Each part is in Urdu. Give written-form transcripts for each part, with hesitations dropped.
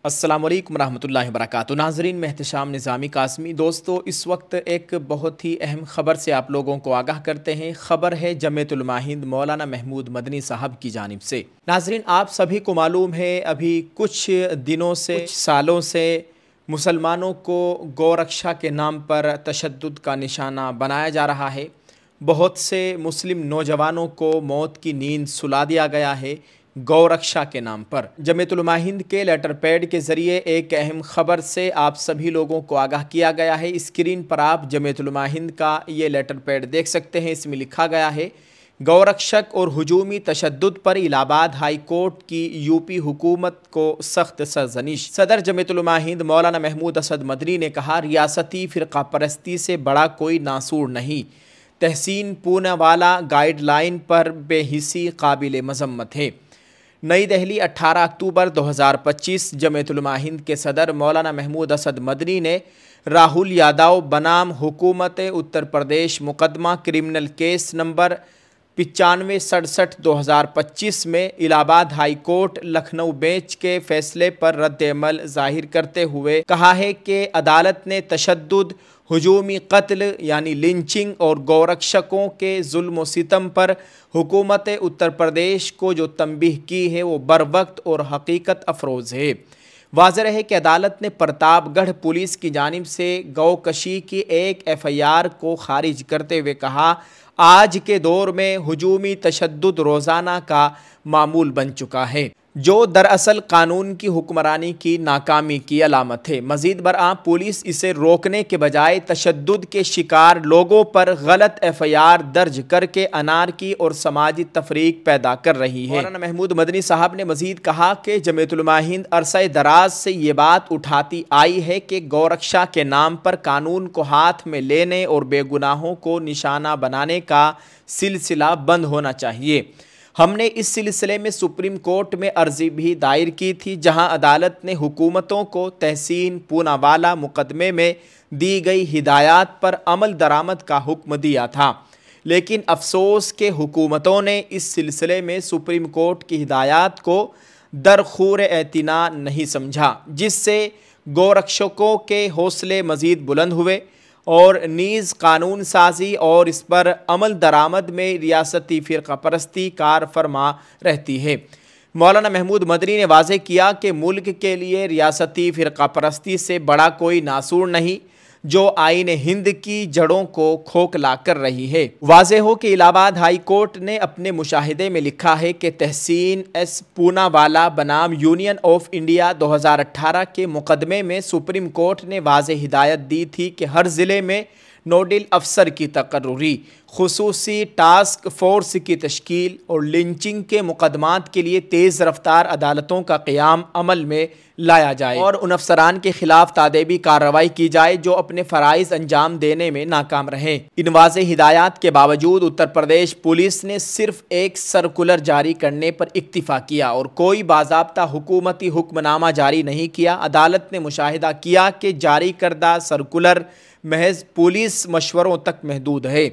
السلام علیکم ورحمۃ اللہ وبرکاتہ۔ ناظرین، میں احتشام نظامی قاسمی۔ دوستو، اس وقت ایک بہت ہی اہم خبر سے آپ لوگوں کو آگاہ کرتے ہیں۔ خبر ہے جمعیت علماء ہند مولانا محمود مدنی صاحب کی جانب سے۔ ناظرین، آپ سبھی کو معلوم ہے ابھی کچھ دنوں سے کچھ سالوں سے مسلمانوں کو گو رکشا کے نام پر تشدد کا نشانہ بنایا جا رہا ہے۔ بہت سے مسلم نوجوانوں کو موت کی نیند سلا دیا گیا ہے گو رکشا کے نام پر۔ جمعیت علماء ہند کے لیٹر پیڈ کے ذریعے ایک اہم خبر سے آپ سبھی لوگوں کو آگاہ کیا گیا ہے۔ اسکرین پر آپ جمعیت علماء ہند کا یہ لیٹر پیڈ دیکھ سکتے ہیں۔ اس میں لکھا گیا ہے: گو رکشک اور ہجومی تشدد پر الہ آباد ہائی کورٹ کی یوپی حکومت کو سخت سرزنش۔ صدر جمعیت علماء ہند مولانا محمود اسد مدنی نے کہا، ریاستی فرقہ پرستی سے بڑا کوئی ناسور نہیں۔ تحسین پوناوالا گائیڈ لائن پر بے حسی قابل مذمت ہے۔ نئی دہلی، 18 اکتوبر 2025۔ جمعیت علماء ہند کے صدر مولانا محمود اسد مدنی نے راہل یادو بنام حکومت اتر پردیش مقدمہ کرمنل کیس نمبر 9567/2025 میں الہ آباد ہائی کورٹ لکھنؤ بینچ کے فیصلے پر رد عمل ظاہر کرتے ہوئے کہا ہے کہ عدالت نے تشدد، ہجومی قتل یعنی لنچنگ اور گورکشکوں کے ظلم و ستم پر حکومت اتر پردیش کو جو تنبیہ کی ہے وہ بروقت اور حقیقت افروز ہے۔ واضح رہے کہ عدالت نے پرتاپ گڑھ پولیس کی جانب سے گو کشی کی ایک FIR کو خارج کرتے ہوئے کہا، آج کے دور میں ہجومی تشدد روزانہ کا معمول بن چکا ہے، جو دراصل قانون کی حکمرانی کی ناکامی کی علامت ہے۔ مزید برآں پولیس اسے روکنے کے بجائے تشدد کے شکار لوگوں پر غلط FIR درج کر کے انارکی اور سماجی تفریق پیدا کر رہی ہے۔ مولانا محمود مدنی صاحب نے مزید کہا کہ جمعیت علماء ہند عرصہ دراز سے یہ بات اٹھاتی آئی ہے کہ گو رکشا کے نام پر قانون کو ہاتھ میں لینے اور بے گناہوں کو نشانہ بنانے کا سلسلہ بند ہونا چاہیے۔ ہم نے اس سلسلے میں سپریم کورٹ میں عرضی بھی دائر کی تھی، جہاں عدالت نے حکومتوں کو تحسین پوناوالا مقدمے میں دی گئی ہدایات پر عمل درآمد کا حکم دیا تھا، لیکن افسوس کہ حکومتوں نے اس سلسلے میں سپریم کورٹ کی ہدایات کو درخور اعتنا نہیں سمجھا، جس سے گو رکشکوں کے حوصلے مزید بلند ہوئے اور نیز قانون سازی اور اس پر عمل درآمد میں ریاستی فرقہ پرستی کار فرما رہتی ہے۔ مولانا محمود مدنی نے واضح کیا کہ ملک کے لیے ریاستی فرقہ پرستی سے بڑا کوئی ناسور نہیں، جو آئین ہند کی جڑوں کو کھوکھلا کر رہی ہے۔ واضح ہو کہ الہ آباد ہائی کورٹ نے اپنے مشاہدے میں لکھا ہے کہ تحسین ایس پوناوالا بنام یونین آف انڈیا 2018 کے مقدمے میں سپریم کورٹ نے واضح ہدایت دی تھی کہ ہر ضلع میں نوڈل افسر کی تقرری، خصوصی ٹاسک فورس کی تشکیل اور لنچنگ کے مقدمات کے لیے تیز رفتار عدالتوں کا قیام عمل میں لایا جائے اور ان افسران کے خلاف تادیبی کارروائی کی جائے جو اپنے فرائض انجام دینے میں ناکام رہیں۔ ان واضح ہدایات کے باوجود اتر پردیش پولیس نے صرف ایک سرکولر جاری کرنے پر اکتفا کیا اور کوئی باضابطہ حکومتی حکم نامہ جاری نہیں کیا۔ عدالت نے مشاہدہ کیا کہ جاری کردہ سرکولر محض پولیس مشوروں تک محدود ہے،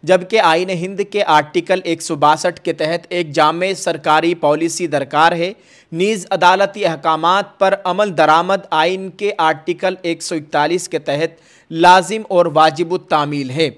جبکہ آئین ہند کے آرٹیکل 162 کے تحت ایک جامع سرکاری پالیسی درکار ہے۔ نیز عدالتی احکامات پر عمل درآمد آئین کے آرٹیکل 141 کے تحت لازم اور واجب التعمیل ہے۔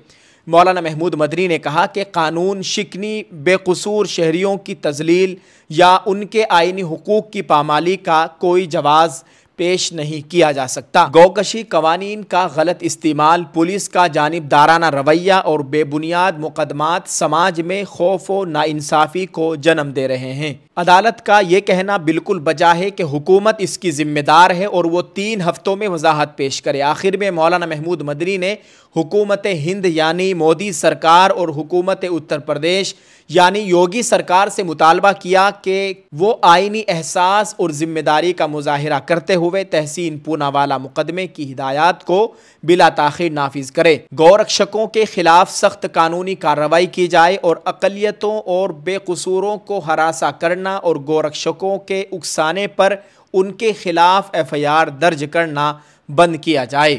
مولانا محمود مدنی نے کہا کہ قانون شکنی، بے قصور شہریوں کی تذلیل یا ان کے آئینی حقوق کی پامالی کا کوئی جواز پیش نہیں کیا جا سکتا۔ گوکشی قوانین کا غلط استعمال، پولیس کا جانبدارانہ رویہ اور بے بنیاد مقدمات سماج میں خوف و ناانصافی کو جنم دے رہے ہیں۔ عدالت کا یہ کہنا بالکل بجا ہے کہ حکومت اس کی ذمہ دار ہے اور وہ 3 ہفتوں میں وضاحت پیش کرے۔ آخر میں مولانا محمود مدنی نے حکومت ہند یعنی مودی سرکار اور حکومت اتر پردیش یعنی یوگی سرکار سے مطالبہ کیا کہ وہ آئینی احساس اور ذمہ داری کا مظاہرہ کرتے ہوئے تحسین پوناوالا مقدمے کی ہدایات کو بلا تاخیر نافذ کرے، گو رکشکوں کے خلاف سخت قانونی کارروائی کی جائے اور اقلیتوں اور بے قصوروں کو ہراساں کرنا اور گو رکشکوں کے اکسانے پر ان کے خلاف FIR درج کرنا بند کیا جائے۔